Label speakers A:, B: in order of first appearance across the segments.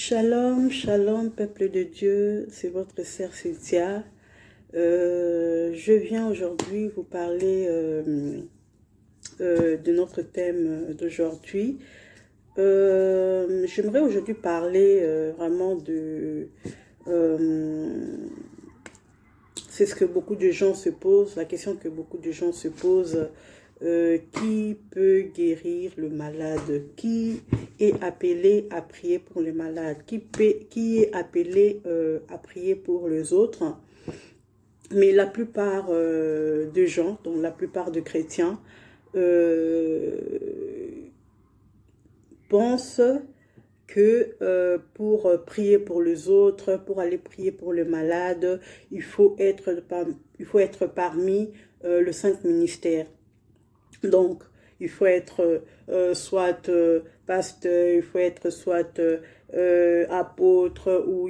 A: Shalom, shalom, peuple de Dieu, c'est votre sœur Cynthia. Je viens aujourd'hui vous parler de notre thème d'aujourd'hui. J'aimerais aujourd'hui parler vraiment de... c'est ce que beaucoup de gens se posent, la question que beaucoup de gens se posent. Qui peut guérir le malade? Qui est appelé à prier pour les malades? Qui est appelé à prier pour les autres? Mais la plupart de gens, donc la plupart de chrétiens, pensent que pour prier pour les autres, pour aller prier pour le malade, il faut être parmi le saint ministère. Donc, il faut être soit pasteur, il faut être soit apôtre ou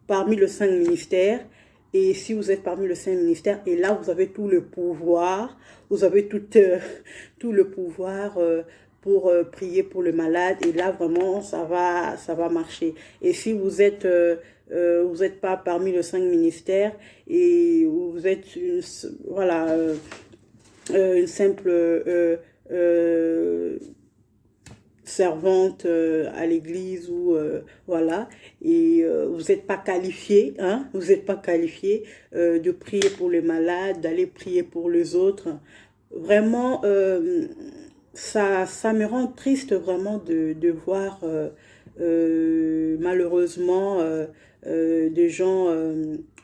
A: parmi le saint ministère. Et si vous êtes parmi le saint ministère, et là, vous avez tout le pouvoir, vous avez tout le pouvoir pour prier pour le malade. Et là, vraiment, ça va marcher. Et si vous êtes pas parmi le saint ministère et vous êtes voilà... une simple servante à l'église ou voilà, et vous n'êtes pas qualifié, hein, vous n'êtes pas qualifié de prier pour les malades, d'aller prier pour les autres. Vraiment, ça me rend triste vraiment de voir malheureusement des gens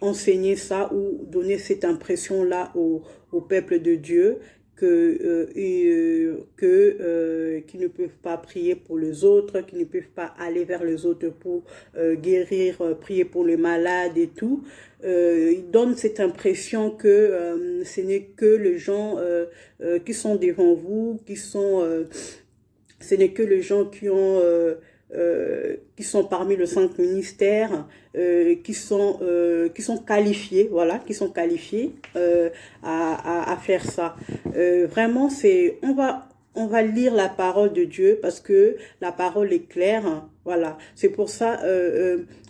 A: enseigner ça ou donner cette impression-là au peuple de Dieu qu'ils ne peuvent pas prier pour les autres, qu'ils ne peuvent pas aller vers les autres pour guérir, prier pour les malades et tout. Ils donnent cette impression que ce n'est que les gens qui sont devant vous, ce n'est que les gens qui sont parmi le saint ministère, qui sont qualifiés, voilà, qui sont qualifiés à faire ça. Vraiment, on va lire la parole de Dieu parce que la parole est claire, hein, voilà. C'est pour ça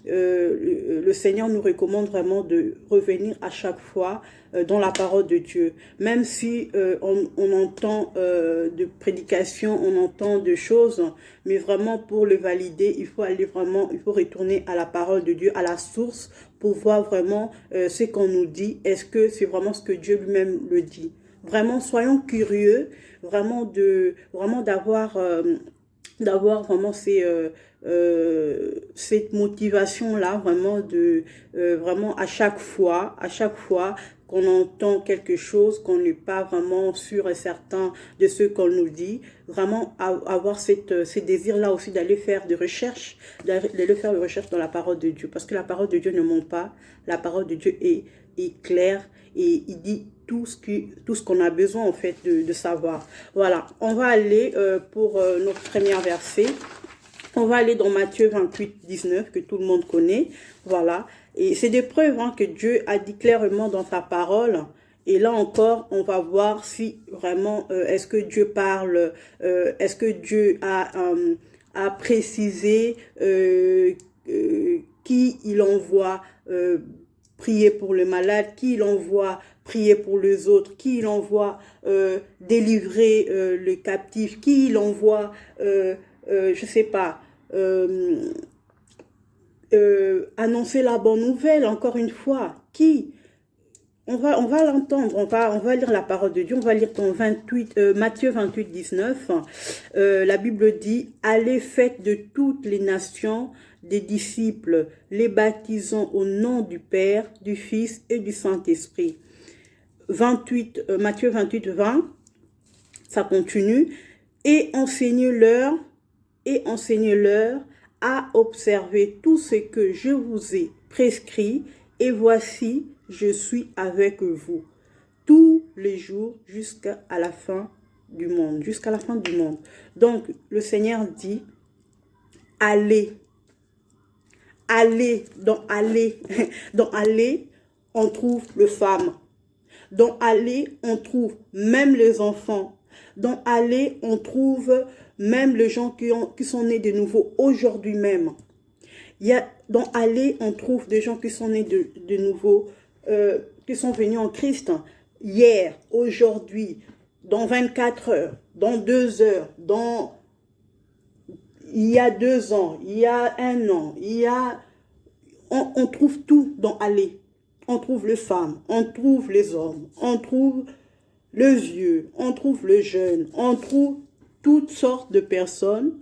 A: le Seigneur nous recommande vraiment de revenir à chaque fois dans la parole de Dieu. Même si on entend de prédications, on entend de choses, mais vraiment pour le valider, il faut retourner à la parole de Dieu, à la source, pour voir vraiment ce qu'on nous dit. Est-ce que c'est vraiment ce que Dieu lui-même le dit? Vraiment, soyons curieux, vraiment d'avoir vraiment cette motivation-là, vraiment à chaque fois qu'on entend quelque chose, qu'on n'est pas vraiment sûr et certain de ce qu'on nous dit, vraiment avoir ce désir-là aussi d'aller faire des recherches, dans la parole de Dieu, parce que la parole de Dieu ne ment pas, la parole de Dieu est claire et il dit tout ce qu'on a besoin en fait de savoir. Voilà, on va aller pour notre premier verset. On va aller dans Matthieu 28, 19, que tout le monde connaît. Voilà. Et c'est des preuves hein, que Dieu a dit clairement dans sa parole. Et là encore, on va voir si vraiment, est-ce que Dieu parle, est-ce que Dieu a précisé qui il envoie prier pour le malade, qui il envoie prier pour les autres, qui il envoie délivrer le captif, qui il envoie... je sais pas, annoncer la bonne nouvelle, encore une fois. Qui? On va l'entendre, on va lire la parole de Dieu, on va lire dans Matthieu 28, 19. La Bible dit, « Allez, faites de toutes les nations des disciples, les baptisant au nom du Père, du Fils et du Saint-Esprit. » Matthieu 28, 20, ça continue. « Et enseignez-leur à observer tout ce que je vous ai prescrit, et voici, je suis avec vous tous les jours jusqu'à la fin du monde. » Jusqu'à la fin du monde. Donc, le Seigneur dit, allez. Allez, dans aller, dans aller, on trouve les femmes. Dans aller, on trouve même les enfants. Dans aller, on trouve même les gens qui sont nés de nouveau aujourd'hui même. Il y a, dans aller, on trouve des gens qui sont nés de nouveau, qui sont venus en Christ hier, aujourd'hui, dans 24 heures, dans 2 heures, il y a 2 ans, il y a 1 an, on trouve tout dans aller. On trouve les femmes, on trouve les hommes, on trouve le vieux, on trouve le jeune, on trouve toutes sortes de personnes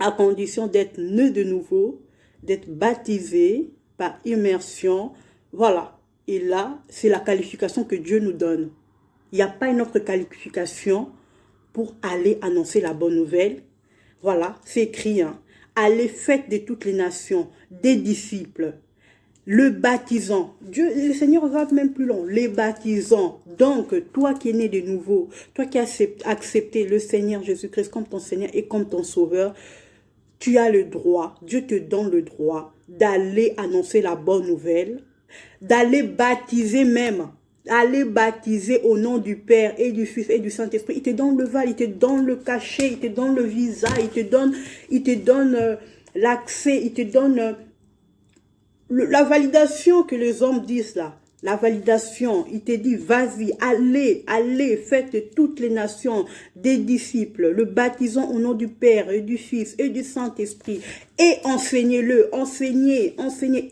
A: à condition d'être nés de nouveau, d'être baptisés par immersion. Voilà. Et là, c'est la qualification que Dieu nous donne. Il n'y a pas une autre qualification pour aller annoncer la bonne nouvelle. Voilà, c'est écrit. Hein. Allez, faites de toutes les nations des disciples. Le baptisant, Dieu, le Seigneur va même plus loin, les baptisants. Donc, toi qui es né de nouveau, toi qui as accepté le Seigneur Jésus-Christ comme ton Seigneur et comme ton Sauveur, tu as le droit, Dieu te donne le droit d'aller annoncer la bonne nouvelle, d'aller baptiser même, aller baptiser au nom du Père et du Fils et du Saint-Esprit. Il te donne le val, il te donne le cachet, il te donne le visa, il te donne l'accès, il te donne la validation que les hommes disent là. La validation, il te dit, vas-y, allez, faites de toutes les nations des disciples, le baptisant au nom du Père et du Fils et du Saint-Esprit, et enseignez-le, enseignez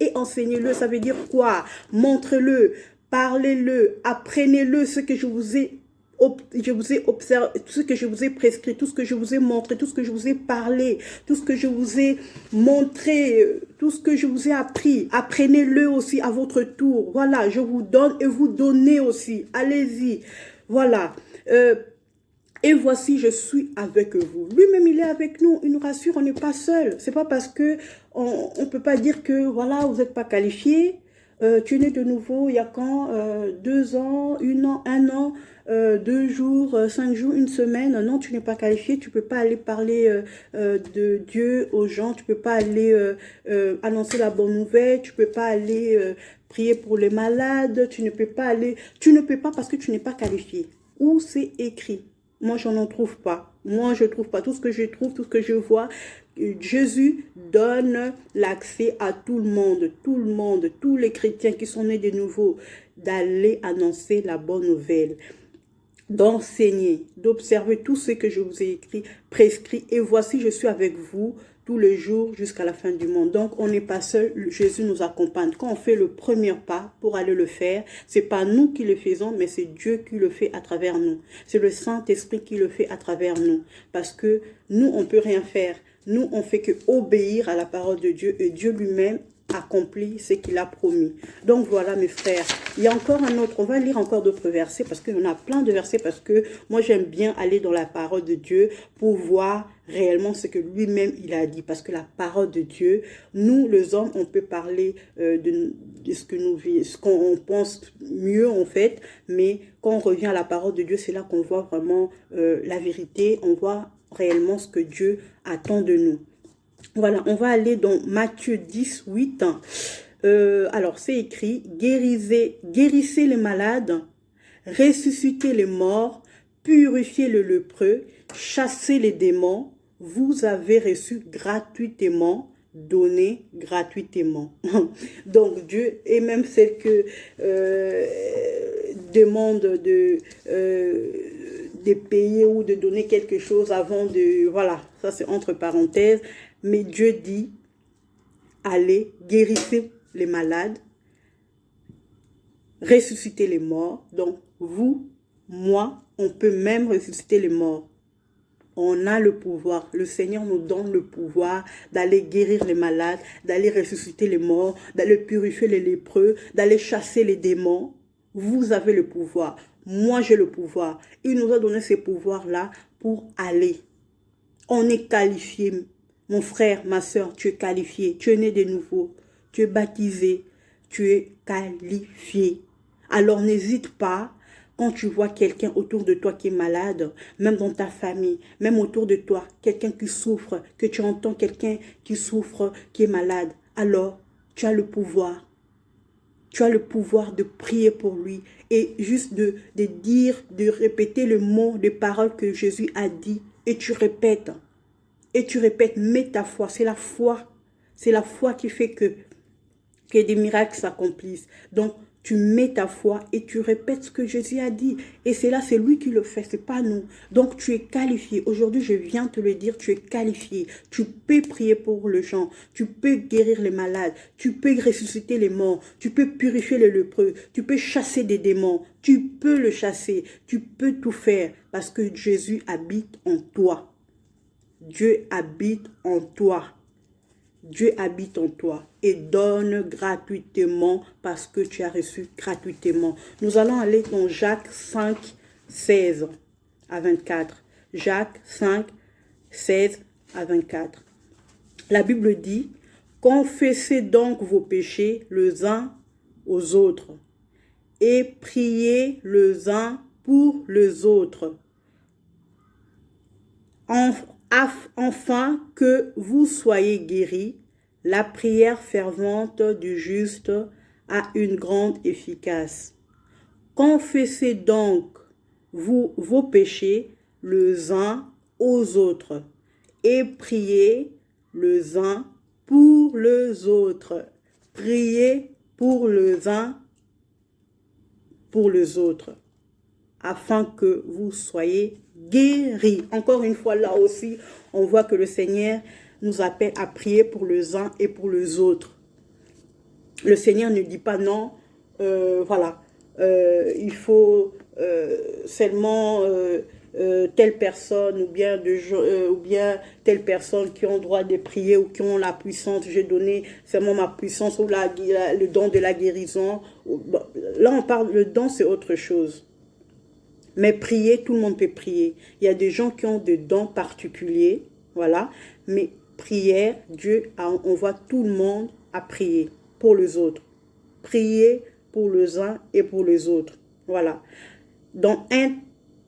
A: et enseignez-le, ça veut dire quoi? Montrez-le, parlez-le, apprenez-le ce que je vous ai observé, tout ce que je vous ai prescrit, tout ce que je vous ai montré, tout ce que je vous ai parlé, tout ce que je vous ai montré, tout ce que je vous ai appris. Apprenez-le aussi à votre tour. Voilà, je vous donne et vous donnez aussi. Allez-y. Voilà. Et voici, je suis avec vous. Lui-même, il est avec nous. Il nous rassure, on n'est pas seul. C'est pas parce que on peut pas dire que, voilà, vous n'êtes pas qualifié. Tu es né de nouveau, il y a quand 2 ans, 1 an, 2 jours, 5 jours, 1 semaine. Non, tu n'es pas qualifié, tu peux pas aller parler de Dieu aux gens, tu peux pas aller annoncer la bonne nouvelle, tu peux pas aller prier pour les malades, tu ne peux pas parce que tu n'es pas qualifié. Où c'est écrit? Moi, je n'en trouve pas. Moi, je ne trouve pas. Tout ce que je trouve, tout ce que je vois, Jésus donne l'accès à tout le monde, tous les chrétiens qui sont nés de nouveau, d'aller annoncer la bonne nouvelle, d'enseigner, d'observer tout ce que je vous ai écrit, prescrit. Et voici, je suis avec vous tous les jours jusqu'à la fin du monde. Donc, on n'est pas seul. Jésus nous accompagne. Quand on fait le premier pas pour aller le faire, c'est pas nous qui le faisons, mais c'est Dieu qui le fait à travers nous. C'est le Saint-Esprit qui le fait à travers nous. Parce que nous, on peut rien faire. Nous, on fait que obéir à la parole de Dieu et Dieu lui-même accomplit ce qu'il a promis. Donc voilà mes frères, il y a encore un autre, on va lire encore d'autres versets parce qu'on a plein de versets parce que moi j'aime bien aller dans la parole de Dieu pour voir réellement ce que lui-même il a dit parce que la parole de Dieu, nous les hommes on peut parler de ce qu'on pense mieux en fait, mais quand on revient à la parole de Dieu c'est là qu'on voit vraiment la vérité, on voit réellement ce que Dieu attend de nous. Voilà, on va aller dans Matthieu 10, 8. Alors, c'est écrit, guérissez les malades, ressuscitez les morts, purifiez le lépreux, chassez les démons, vous avez reçu gratuitement, donnez gratuitement. Donc, Dieu, et même celle que demande de payer ou de donner quelque chose avant de... Voilà, ça c'est entre parenthèses. Mais Dieu dit, allez, guérissez les malades, ressuscitez les morts. Donc, vous, moi, on peut même ressusciter les morts. On a le pouvoir. Le Seigneur nous donne le pouvoir d'aller guérir les malades, d'aller ressusciter les morts, d'aller purifier les lépreux, d'aller chasser les démons. Vous avez le pouvoir. Moi, j'ai le pouvoir. Il nous a donné ces pouvoirs-là pour aller. On est qualifié. Mon frère, ma soeur, tu es qualifié. Tu es né de nouveau. Tu es baptisé. Tu es qualifié. Alors, n'hésite pas. Quand tu vois quelqu'un autour de toi qui est malade, même dans ta famille, même autour de toi, quelqu'un qui souffre, que tu entends quelqu'un qui souffre, qui est malade, alors tu as le pouvoir. Tu as le pouvoir de prier pour lui et juste de dire, de répéter le mot, les paroles que Jésus a dit. Et tu répètes, mets ta foi, c'est la foi. C'est la foi qui fait que des miracles s'accomplissent. Donc, tu mets ta foi et tu répètes ce que Jésus a dit. Et c'est là, c'est lui qui le fait, c'est pas nous. Donc, tu es qualifié. Aujourd'hui, je viens te le dire, tu es qualifié. Tu peux prier pour les gens. Tu peux guérir les malades. Tu peux ressusciter les morts. Tu peux purifier les lépreux. Tu peux chasser des démons. Tu peux le chasser. Tu peux tout faire parce que Jésus habite en toi. Dieu habite en toi. Dieu habite en toi et donne gratuitement parce que tu as reçu gratuitement. Nous allons aller dans Jacques 5, 16 à 24. Jacques 5, 16 à 24. La Bible dit, « Confessez donc vos péchés les uns aux autres et priez les uns pour les autres. Enfin que vous soyez guéris, la prière fervente du juste a une grande efficace. Confessez donc vos péchés les uns aux autres et priez les uns pour les autres. Priez pour les uns pour les autres, afin que vous soyez guéris. Encore une fois, là aussi, on voit que le Seigneur nous appelle à prier pour les uns et pour les autres. Le Seigneur ne dit pas non, voilà, il faut seulement telle personne ou bien telle personne qui ont droit de prier ou qui ont la puissance. J'ai donné seulement ma puissance ou le don de la guérison. Là, on parle, le don, c'est autre chose. Mais prier, tout le monde peut prier. Il y a des gens qui ont des dons particuliers, voilà. Mais prière, Dieu envoie tout le monde à prier pour les autres. Prier pour les uns et pour les autres, voilà. Dans 1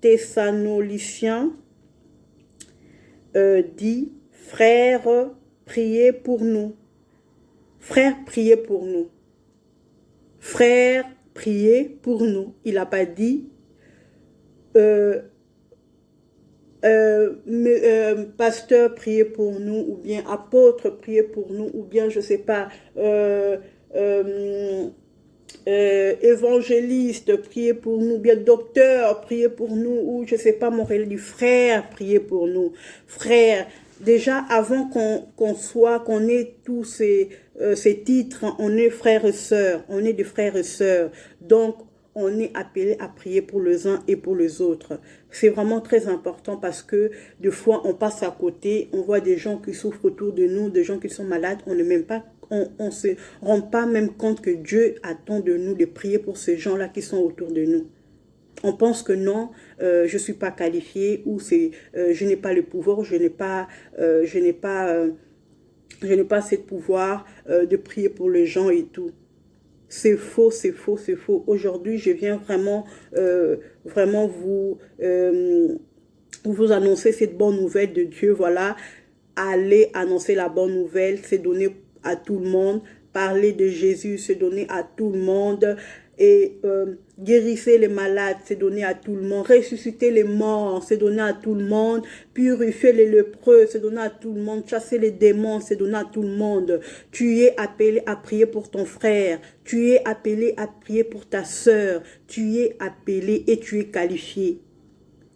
A: Thessaloniciens dit, frères, priez pour nous. Frères, priez pour nous. Frères, priez pour nous. Il n'a pas dit pasteur, priez pour nous, ou bien apôtre, priez pour nous, ou bien, je sais pas, évangéliste, priez pour nous, bien docteur, priez pour nous, ou je sais pas, mon religieux, frère, priez pour nous. Frère, déjà, avant qu'on ait tous ces titres, on est frères et sœurs, on est des frères et sœurs. Donc, on est appelé à prier pour les uns et pour les autres. C'est vraiment très important parce que des fois, on passe à côté, on voit des gens qui souffrent autour de nous, des gens qui sont malades, on ne même pas, on se rend pas même compte que Dieu attend de nous de prier pour ces gens-là qui sont autour de nous. On pense que non, je suis pas qualifié ou je n'ai pas le pouvoir, je n'ai pas ce pouvoir de prier pour les gens et tout. C'est faux, c'est faux, c'est faux. Aujourd'hui, je viens vraiment vous annoncer cette bonne nouvelle de Dieu. Voilà, allez annoncer la bonne nouvelle, c'est donné à tout le monde. Parler de Jésus, c'est donné à tout le monde. Et guérissez les malades, c'est donné à tout le monde. Ressusciter les morts, c'est donné à tout le monde. Purifier les lépreux, c'est donné à tout le monde. Chasser les démons, c'est donné à tout le monde. Tu es appelé à prier pour ton frère. Tu es appelé à prier pour ta sœur. Tu es appelé et tu es qualifié.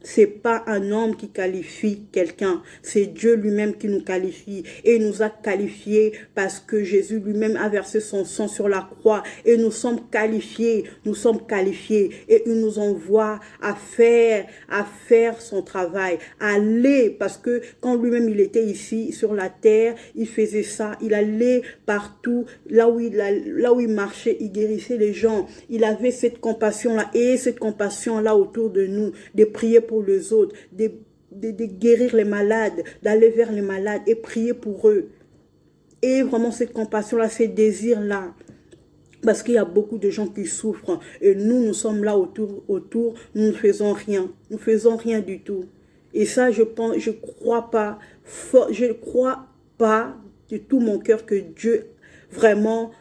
A: C'est pas un homme qui qualifie quelqu'un, c'est Dieu lui-même qui nous qualifie. Et il nous a qualifiés parce que Jésus lui-même a versé son sang sur la croix. Et nous sommes qualifiés. Et il nous envoie à faire son travail. Aller, parce que quand lui-même il était ici sur la terre, il faisait ça. Il allait partout, là où il marchait, il guérissait les gens. Il avait cette compassion-là et cette compassion-là autour de nous, de prier pour les autres, de guérir les malades, d'aller vers les malades et prier pour eux. Et vraiment cette compassion-là, ces désirs-là. Parce qu'il y a beaucoup de gens qui souffrent. Et nous sommes là autour, nous ne faisons rien. Nous ne faisons rien du tout. Et ça, je crois pas de tout mon cœur que Dieu, vraiment,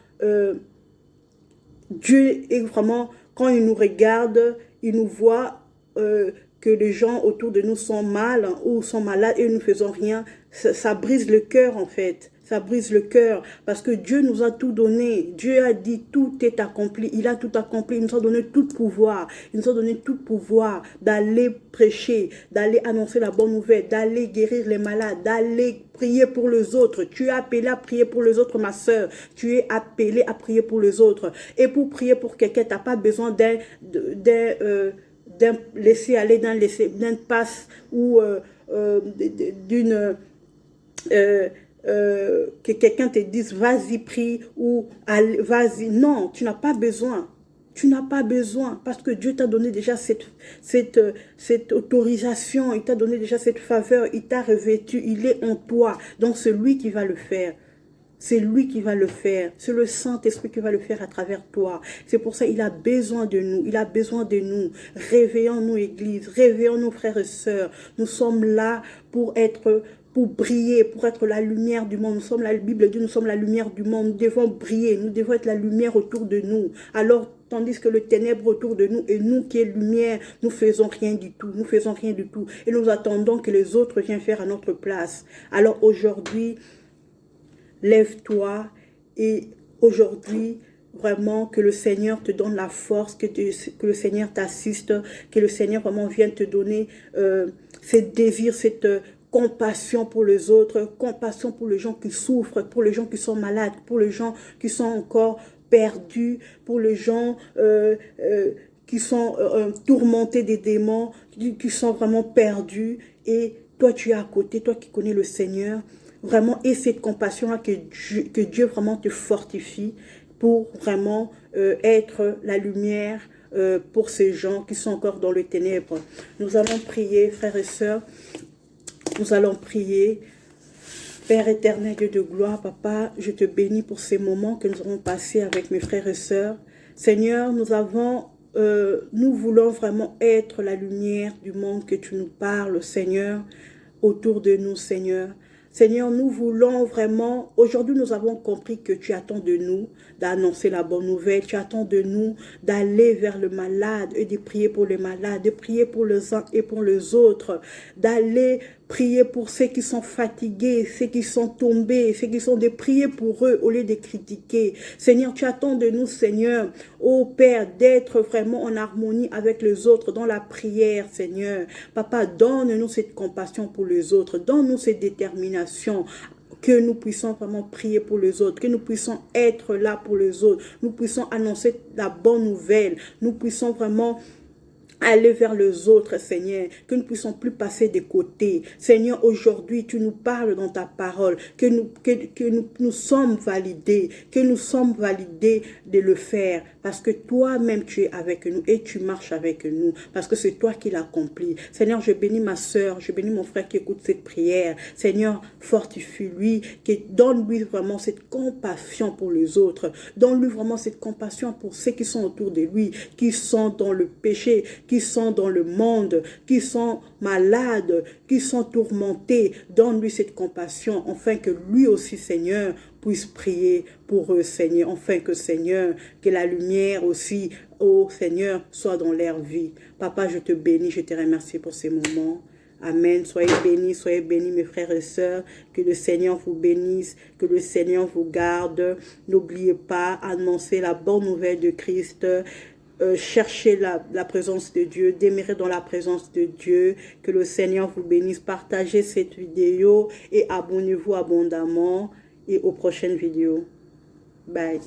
A: Dieu est vraiment, quand il nous regarde, il nous voit que les gens autour de nous sont mal ou sont malades et nous ne faisons rien. Ça brise le cœur en fait. ça brise le cœur, parce que Dieu nous a tout donné. Dieu a dit tout est accompli, il a tout accompli, il nous a donné tout pouvoir, il nous a donné tout pouvoir d'aller prêcher, d'aller annoncer la bonne nouvelle, d'aller guérir les malades, d'aller prier pour les autres. Tu es appelé à prier pour les autres, ma soeur. Tu es appelé à prier pour les autres. Et pour prier pour quelqu'un, tu n'as pas besoin d'un laisser aller, d'un passe ou d'une... que quelqu'un te dise vas-y prie ou vas-y. Non, tu n'as pas besoin. Tu n'as pas besoin parce que Dieu t'a donné déjà cette autorisation, il t'a donné déjà cette faveur, il t'a revêtu, il est en toi. Donc c'est lui qui va le faire. C'est lui qui va le faire. C'est le Saint-Esprit qui va le faire à travers toi. C'est pour ça qu'il a besoin de nous. Il a besoin de nous. Réveillons-nous, Église. Réveillons-nous, frères et sœurs. Nous sommes là pour briller, pour être la lumière du monde. Nous sommes la Bible dit, nous sommes la lumière du monde. Nous devons briller. Nous devons être la lumière autour de nous. Alors, tandis que le ténèbre autour de nous et nous qui est lumière, nous faisons rien du tout. Nous faisons rien du tout. Et nous attendons que les autres viennent faire à notre place. Alors aujourd'hui, lève-toi et aujourd'hui, vraiment que le Seigneur te donne la force, que le Seigneur t'assiste, que le Seigneur vraiment vienne te donner ce désir, cette compassion pour les autres, compassion pour les gens qui souffrent, pour les gens qui sont malades, pour les gens qui sont encore perdus, pour les gens qui sont tourmentés des démons, qui sont vraiment perdus. Et toi, tu es à côté, toi qui connais le Seigneur, vraiment, et cette compassion-là que Dieu vraiment te fortifie pour vraiment être la lumière pour ces gens qui sont encore dans le ténèbre. Nous allons prier, frères et sœurs, nous allons prier. Père éternel, Dieu de gloire, Papa, je te bénis pour ces moments que nous avons passés avec mes frères et sœurs. Seigneur, nous voulons vraiment être la lumière du monde que tu nous parles, Seigneur, autour de nous, Seigneur. Seigneur, nous voulons vraiment, aujourd'hui nous avons compris que tu attends de nous d'annoncer la bonne nouvelle, tu attends de nous d'aller vers le malade et de prier pour les malades, de prier pour les uns et pour les autres, d'aller prier pour ceux qui sont fatigués, ceux qui sont tombés, ceux qui sont de prier pour eux au lieu de critiquer. Seigneur, tu attends de nous, Seigneur, ô Père, d'être vraiment en harmonie avec les autres dans la prière, Seigneur. Papa, donne-nous cette compassion pour les autres, donne-nous cette détermination, que nous puissions vraiment prier pour les autres, que nous puissions être là pour les autres, nous puissions annoncer la bonne nouvelle, nous puissions vraiment aller vers les autres, Seigneur, que nous ne puissions plus passer des côtés. Seigneur, aujourd'hui, tu nous parles dans ta parole, que nous sommes validés, de le faire, parce que toi-même, tu es avec nous et tu marches avec nous, parce que c'est toi qui l'accomplis. Seigneur, je bénis ma soeur, je bénis mon frère qui écoute cette prière. Seigneur, fortifie-lui, donne-lui vraiment cette compassion pour les autres, donne-lui vraiment cette compassion pour ceux qui sont autour de lui, qui sont dans le péché, qui sont dans le monde, qui sont malades, qui sont tourmentés. Donne-lui cette compassion, afin que lui aussi, Seigneur, puisse prier pour eux, Seigneur. Afin que, Seigneur, que la lumière aussi, oh Seigneur, soit dans leur vie. Papa, je te bénis, je te remercie pour ces moments. Amen. Soyez bénis mes frères et sœurs. Que le Seigneur vous bénisse, que le Seigneur vous garde. N'oubliez pas, annoncer la bonne nouvelle de Christ. Cherchez la présence de Dieu, demeurer dans la présence de Dieu, que le Seigneur vous bénisse, partagez cette vidéo et abonnez-vous abondamment et aux prochaines vidéos. Bye.